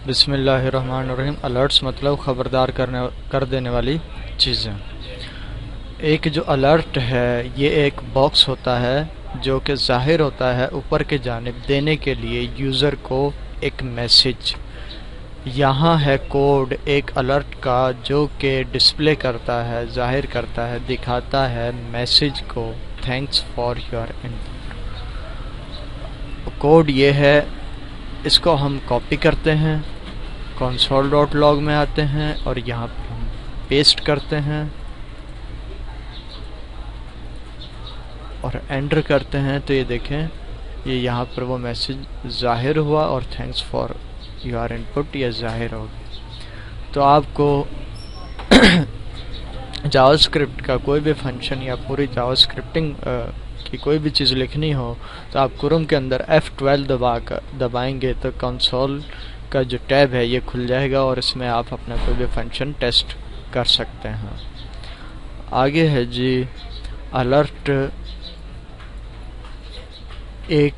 بسم اللہ الرحمن الرحیم۔ الرٹس مطلب خبردار کر دینے والی چیزیں۔ ایک جو الرٹ ہے یہ ایک باکس ہوتا ہے جو کہ ظاہر ہوتا ہے اوپر کے جانب دینے کے لیے یوزر کو ایک میسج۔ یہاں ہے کوڈ ایک الرٹ کا جو کہ ڈسپلے کرتا ہے، ظاہر کرتا ہے، دکھاتا ہے میسج کو thanks for your input. Code یہ ہے، اس کو ہم کاپی کرتے ہیں، console.log میں آتے ہیں اور یہاں پہ ہم پیسٹ کرتے ہیں اور انٹر کرتے ہیں تو یہ دیکھیں یہ یہاں پر وہ میسج ظاہر ہوا اور تھینکس فار یور انپٹ یہ ظاہر ہو گیا۔ تو آپ کو جاوا اسکرپٹ کا کوئی بھی فنکشن یا پوری جاوا اسکرپٹنگ کی کوئی بھی چیز لکھنی ہو تو آپ کروم کے اندر F12 دبائیں گے تو کنسول کا جو ٹیب ہے یہ کھل جائے گا اور اس میں آپ اپنا کوئی بھی فنکشن ٹیسٹ کر سکتے ہیں۔ آگے ہے جی الرٹ ایک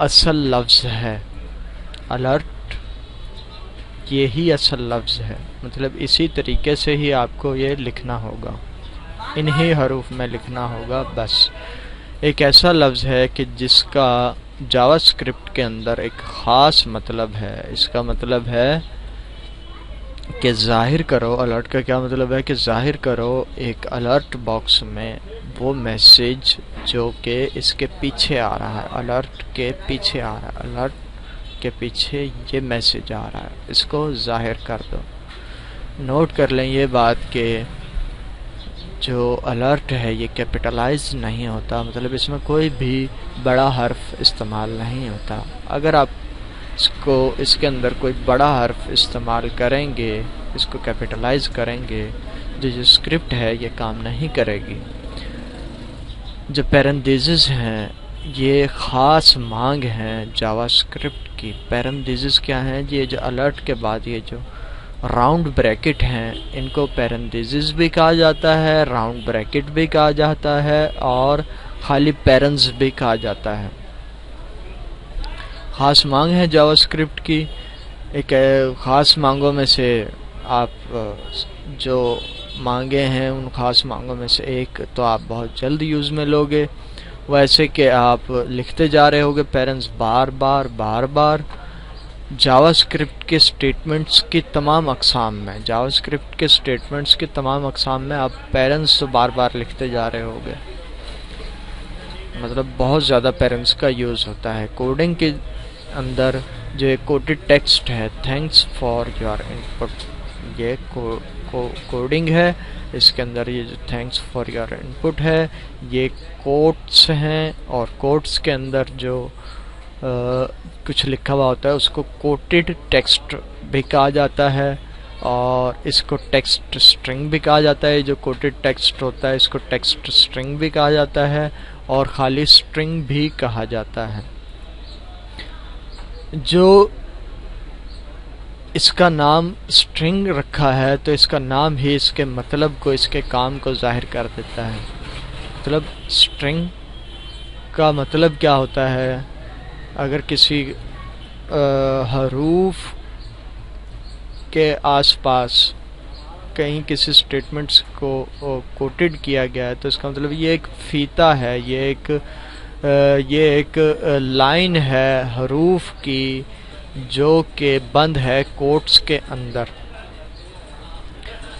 اصل لفظ ہے۔ الرٹ یہی اصل لفظ ہے، مطلب اسی طریقے سے ہی آپ کو یہ لکھنا ہوگا، انہی حروف میں لکھنا ہوگا بس۔ ایک ایسا لفظ ہے کہ جس کا جاوا اسکرپٹ کے اندر ایک خاص مطلب ہے۔ اس کا مطلب ہے کہ ظاہر کرو، الرٹ کا کیا مطلب ہے کہ ظاہر کرو ایک الرٹ باکس میں وہ میسج جو کہ اس کے پیچھے آ رہا ہے، الرٹ کے پیچھے آ رہا ہے، الرٹ کے پیچھے یہ میسج آ رہا ہے، اس کو ظاہر کر دو۔ نوٹ کر لیں یہ بات کہ جو الرٹ ہے یہ کیپٹلائز نہیں ہوتا، مطلب اس میں کوئی بھی بڑا حرف استعمال نہیں ہوتا۔ اگر آپ اس کے اندر کوئی بڑا حرف استعمال کریں گے، اس کو کیپٹلائز کریں گے، جو اسکرپٹ ہے یہ کام نہیں کرے گی۔ جو پیرنتھیسز ہیں یہ خاص مانگ ہیں جاوا اسکرپٹ کی۔ پیرنتھیسز کیا ہیں؟ یہ جو الرٹ کے بعد یہ جو راؤنڈ بریکٹ ہیں ان کو پیرنتھیسز بھی کہا جاتا ہے، راؤنڈ بریکٹ بھی کہا جاتا ہے اور خالی پیرنز بھی کہا جاتا ہے۔ خاص مانگ ہے جاوا اسکرپٹ کی۔ ایک خاص مانگوں میں سے آپ جو مانگے ہیں ان خاص مانگوں میں سے ایک تو آپ بہت جلد یوز میں لوگے، ویسے کہ آپ لکھتے جا رہے ہوگے پیرنز بار بار جاوا اسکرپٹ کے سٹیٹمنٹس کی تمام اقسام میں، جاوا اسکرپٹ کے سٹیٹمنٹس کی تمام اقسام میں آپ پیرنز تو بار لکھتے جا رہے ہوگے، مطلب بہت زیادہ پیرنز کا یوز ہوتا ہے۔ کوڈنگ کے اندر جو ایک کوٹڈ ٹیکسٹ ہے تھینکس فار یور انپٹ، یہ کوڈنگ ہے، اس کے اندر یہ جو تھینکس فار یور انپٹ ہے یہ کوٹس ہیں اور کوٹس کے اندر جو کچھ لکھا ہوا ہوتا ہے اس کو کوٹڈ ٹیکسٹ بھی کہا جاتا ہے اور اس کو ٹیکسٹ سٹرنگ بھی کہا جاتا ہے۔ جو کوٹڈ ٹیکسٹ ہوتا ہے اس کو ٹیکسٹ سٹرنگ بھی کہا جاتا ہے اور خالی سٹرنگ بھی کہا جاتا ہے۔ جو اس کا نام سٹرنگ رکھا ہے تو اس کا نام ہی اس کے مطلب کو، اس کے کام کو ظاہر کر دیتا ہے۔ مطلب سٹرنگ کا مطلب کیا ہوتا ہے؟ اگر کسی حروف کے آس پاس کہیں کسی سٹیٹمنٹس کو کوٹڈ کیا گیا ہے تو اس کا مطلب یہ ایک فیتا ہے، یہ ایک لائن ہے حروف کی جو کہ بند ہے کوٹس کے اندر۔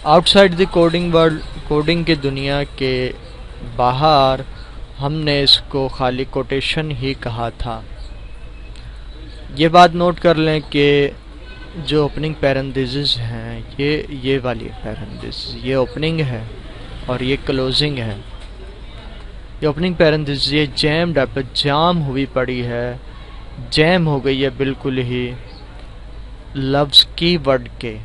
Outside the coding world, coding کی دنیا کے باہر ہم نے اس کو خالی کوٹیشن ہی کہا تھا۔ یہ بات نوٹ کر لیں کہ جو اوپننگ پیرنتھیسز ہیں یہ والی پیرنتھیسز یہ اوپننگ ہے اور یہ کلوزنگ ہے۔ یہ اوپننگ پیرنتھیسز یہ جیمڈ اپ، جام ہوئی پڑی ہے، جیم ہو گئی ہے بالکل ہی لفظ کی ورڈ کے۔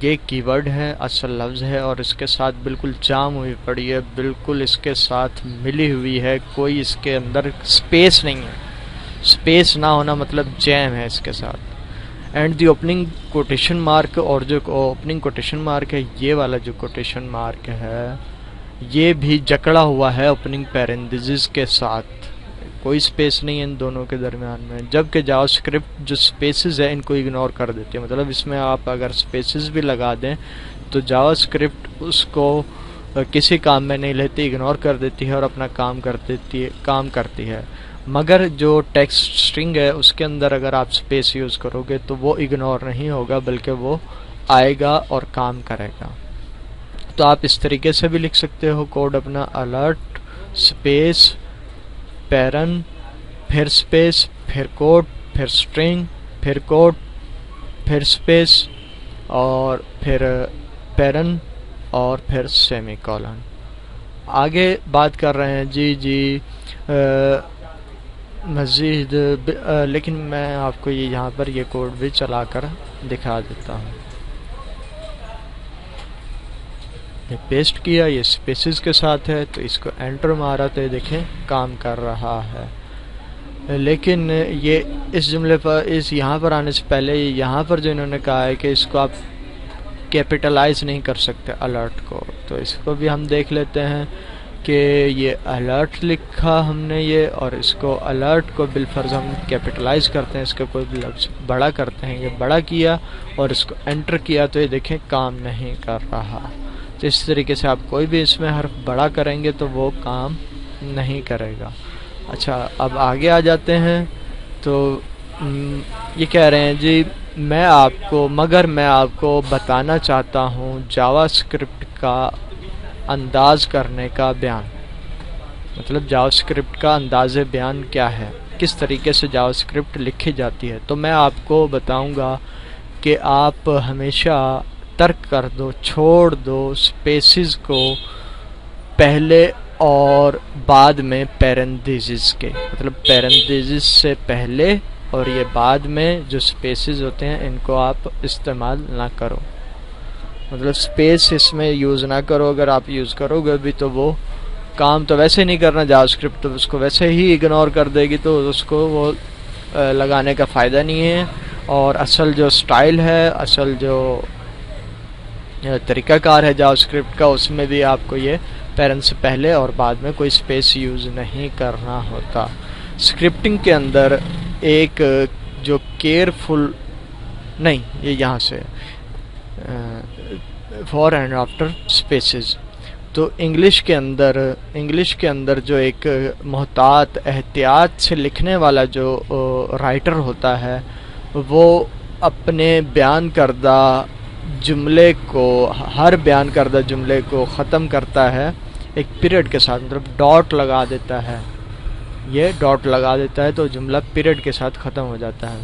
یہ کی ورڈ ہے، اصل لفظ ہے اور اس کے ساتھ بالکل جام ہوئی پڑی ہے، بالکل اس کے ساتھ ملی ہوئی ہے، کوئی اس کے اندر سپیس نہیں ہے۔ سپیس نہ ہونا مطلب جیم ہے اس کے ساتھ۔ And the opening quotation mark, اور جو اوپننگ کوٹیشن مارک ہے یہ والا جو کوٹیشن مارک ہے یہ بھی جکڑا ہوا ہے اوپننگ پیرنتھیسز کے ساتھ۔ کوئی سپیس نہیں ہے ان دونوں کے درمیان میں، جبکہ جاوا اسکرپٹ جو سپیسز ہے ان کو اگنور کر دیتی ہے. مطلب اس میں آپ اگر سپیسز بھی لگا دیں تو جاوا اسکرپٹ اس کو کسی کام میں نہیں لیتی، اگنور کر دیتی ہے اور اپنا کام کرتی ہے. مگر جو ٹیکسٹ اسٹرنگ ہے اس کے اندر اگر آپ سپیس یوز کرو گے تو وہ اگنور نہیں ہوگا، بلکہ وہ آئے گا اور کام کرے گا. تو آپ اس طریقے سے بھی لکھ سکتے ہو کوڈ اپنا، الرٹ سپیس پیرن پھر سپیس پھر کوڈ پھر اسٹرنگ پھر کوڈ پھر سپیس اور پھر پیرن اور پھر سیمی کولن. آگے بات کر رہے ہیں جی مزید لیکن میں آپ کو یہاں پر یہ کوڈ بھی چلا کر دکھا دیتا ہوں. یہ پیسٹ کیا، یہ سپیسز کے ساتھ ہے تو اس کو انٹر مارا تو یہ دیکھیں کام کر رہا ہے. لیکن یہ اس جملے پر یہاں پر آنے سے پہلے یہاں پر جو انہوں نے کہا ہے کہ اس کو آپ کیپٹلائز نہیں کر سکتے الرٹ کو، تو اس کو بھی ہم دیکھ لیتے ہیں کہ یہ الرٹ لکھا ہم نے یہ، اور اس کو الرٹ کو بالفرض ہم کیپٹلائز کرتے ہیں، اس کا کوئی بھی لفظ بڑا کرتے ہیں. یہ بڑا کیا اور اس کو انٹر کیا تو یہ دیکھیں کام نہیں کر رہا. تو اس طریقے سے آپ کوئی بھی اس میں حرف بڑا کریں گے تو وہ کام نہیں کرے گا. اچھا اب آگے آ جاتے ہیں. تو یہ کہہ رہے ہیں جی میں آپ کو بتانا چاہتا ہوں جاوا اسکرپٹ کا انداز کرنے کا بیان. مطلب جاوا اسکرپٹ کا انداز بیان کیا ہے، کس طریقے سے جاوا اسکرپٹ لکھی جاتی ہے. تو میں آپ کو بتاؤں گا کہ آپ ہمیشہ ترک کر دو، چھوڑ دو سپیسز کو پہلے اور بعد میں پیرندیزز کے. مطلب پیرندیزز سے پہلے اور یہ بعد میں جو سپیسز ہوتے ہیں ان کو آپ استعمال نہ کرو. مطلب سپیس اس میں یوز نہ کرو. اگر آپ یوز کرو گے بھی تو وہ کام تو ویسے نہیں کرنا جاوا اسکرپٹ، تو اس کو ویسے ہی اگنور کر دے گی، تو اس کو وہ لگانے کا فائدہ نہیں ہے. اور اصل جو سٹائل ہے، اصل جو طریقہ کار ہے جاوا اسکرپٹ کا، اس میں بھی آپ کو یہ پیرنٹ سے پہلے اور بعد میں کوئی سپیس یوز نہیں کرنا ہوتا. اسکرپٹنگ کے اندر ایک جو کیئرفل نہیں، یہ یہاں سے فور اینڈ آفٹر سپیسز. تو انگلش کے اندر جو ایک احتیاط سے لکھنے والا جو رائٹر ہوتا ہے وہ اپنے بیان کردہ جملے کو، ہر بیان کردہ جملے کو ختم کرتا ہے ایک پیریڈ کے ساتھ. مطلب ڈاٹ لگا دیتا ہے، یہ ڈاٹ لگا دیتا ہے تو جملہ پیریڈ کے ساتھ ختم ہو جاتا ہے.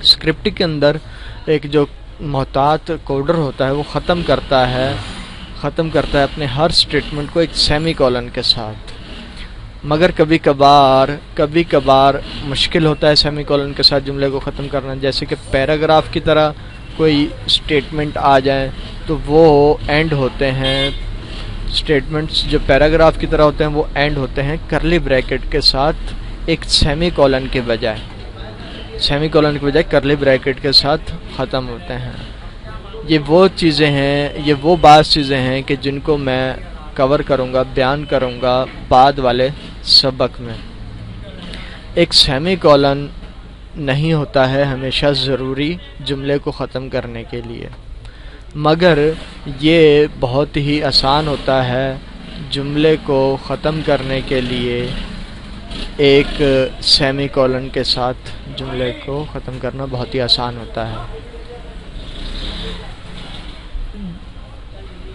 اسکرپٹ کے اندر ایک جو محتاط کوڈر ہوتا ہے وہ ختم کرتا ہے اپنے ہر سٹیٹمنٹ کو ایک سیمی کولن کے ساتھ. مگر کبھی کبھار مشکل ہوتا ہے سیمی کولن کے ساتھ جملے کو ختم کرنا، جیسے کہ پیراگراف کی طرح کوئی سٹیٹمنٹ آ جائیں تو وہ اینڈ ہوتے ہیں. سٹیٹمنٹس جو پیراگراف کی طرح ہوتے ہیں وہ اینڈ ہوتے ہیں کرلی بریکٹ کے ساتھ ایک سیمی کولن کے بجائے کرلی بریکٹ کے ساتھ ختم ہوتے ہیں. یہ وہ بعض چیزیں ہیں کہ جن کو میں کور کروں گا، بیان کروں گا بعد والے سبق میں. ایک سیمی کولن نہیں ہوتا ہے ہمیشہ ضروری جملے کو ختم کرنے کے لیے، مگر یہ بہت ہی آسان ہوتا ہے جملے کو ختم کرنے کے لیے. ایک سیمی کولن کے ساتھ جملے کو ختم کرنا بہت ہی آسان ہوتا ہے،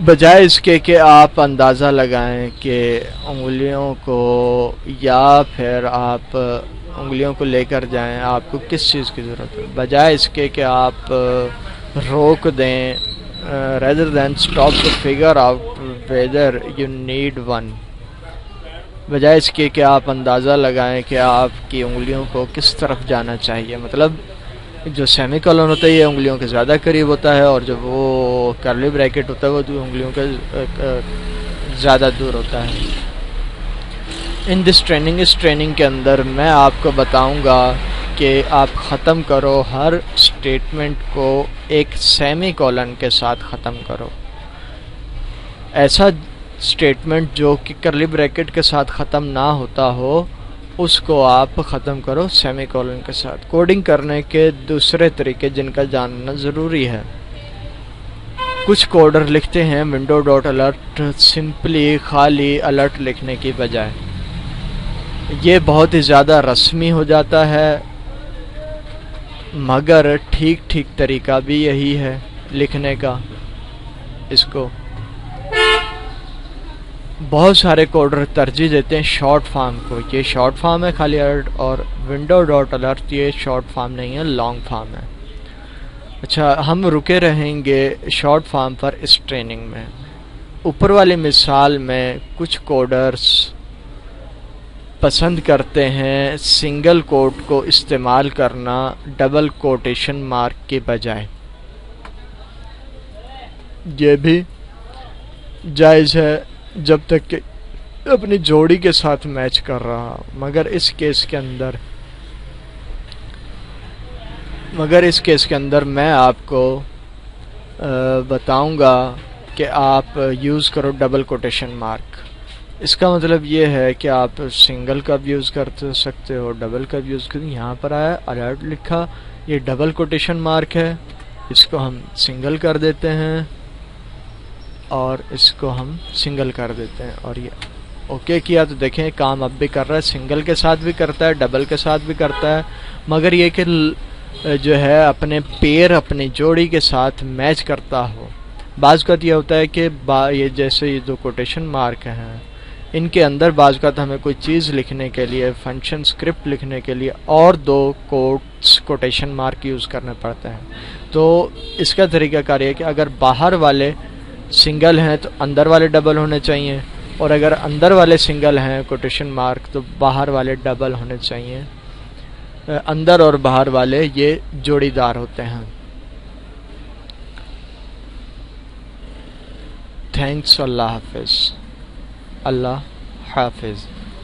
بجائے اس کے کہ آپ اندازہ لگائیں کہ انگلیوں کو یا پھر آپ انگلیوں کو لے کر جائیں آپ کو کس چیز کی ضرورت ہے. بجائے اس کے کہ آپ روک دیں rather than stop to figure out whether you need one. بجائے اس کے کہ آپ اندازہ لگائیں کہ آپ کی انگلیوں کو کس طرف جانا چاہیے. مطلب جو سیمی کولن ہوتا ہے یہ انگلیوں کے زیادہ قریب ہوتا ہے، اور جو وہ کرلی بریکٹ ہوتا ہے وہ انگلیوں کے زیادہ دور ہوتا ہے. اس ٹریننگ کے اندر میں آپ کو بتاؤں گا کہ آپ ختم کرو ہر سٹیٹمنٹ کو ایک سیمی کولن کے ساتھ ختم کرو. ایسا سٹیٹمنٹ جو کہ کرلی بریکٹ کے ساتھ ختم نہ ہوتا ہو اس کو آپ ختم کرو سیمی کولن کے ساتھ. کوڈنگ کرنے کے دوسرے طریقے جن کا جاننا ضروری ہے. کچھ کوڈر لکھتے ہیں ونڈو ڈاٹ الرٹ سمپلی خالی الرٹ لکھنے کی بجائے. یہ بہت ہی زیادہ رسمی ہو جاتا ہے، مگر ٹھیک طریقہ بھی یہی ہے لکھنے کا. اس کو بہت سارے کوڈر ترجیح دیتے ہیں شارٹ فارم کو. یہ شارٹ فارم ہے خالی الرٹ، اور ونڈو ڈاٹ الرٹ یہ شارٹ فارم نہیں ہے، لانگ فارم ہے. اچھا، ہم رکے رہیں گے شارٹ فارم پر اس ٹریننگ میں. اوپر والی مثال میں کچھ کوڈرز پسند کرتے ہیں سنگل کوٹ کو استعمال کرنا ڈبل کوٹیشن مارک کے بجائے. یہ بھی جائز ہے جب تک کہ اپنی جوڑی کے ساتھ میچ کر رہا. مگر اس کیس کے اندر میں آپ کو بتاؤں گا کہ آپ یوز کرو ڈبل کوٹیشن مارک. اس کا مطلب یہ ہے کہ آپ سنگل کا بھی یوز کر سکتے ہو، ڈبل کا بھی یوز کر. یہاں پر آیا الرٹ لکھا، یہ ڈبل کوٹیشن مارک ہے، اس کو ہم سنگل کر دیتے ہیں اور اس کو ہم سنگل کر دیتے ہیں، اور یہ اوکے کیا تو دیکھیں کام اب بھی کر رہا ہے. سنگل کے ساتھ بھی کرتا ہے، ڈبل کے ساتھ بھی کرتا ہے، مگر یہ کہ جو ہے اپنے پیر اپنی جوڑی کے ساتھ میچ کرتا ہو. بعض اوقات یہ ہوتا ہے کہ یہ جیسے یہ دو کوٹیشن مارک ہیں، ان کے اندر بعض اوقات ہمیں کوئی چیز لکھنے کے لیے، فنکشن اسکرپٹ لکھنے کے لیے اور دو کوٹیشن مارک یوز کرنے پڑتے ہیں. تو اس کا طریقہ کار یہ کہ اگر باہر والے سنگل ہیں تو اندر والے ڈبل ہونے چاہیے، اور اگر اندر والے سنگل ہیں کوٹیشن مارک تو باہر والے ڈبل ہونے چاہیے. اندر اور باہر والے یہ جوڑی دار ہوتے ہیں. تھینکس. اللہ حافظ. اللہ حافظ.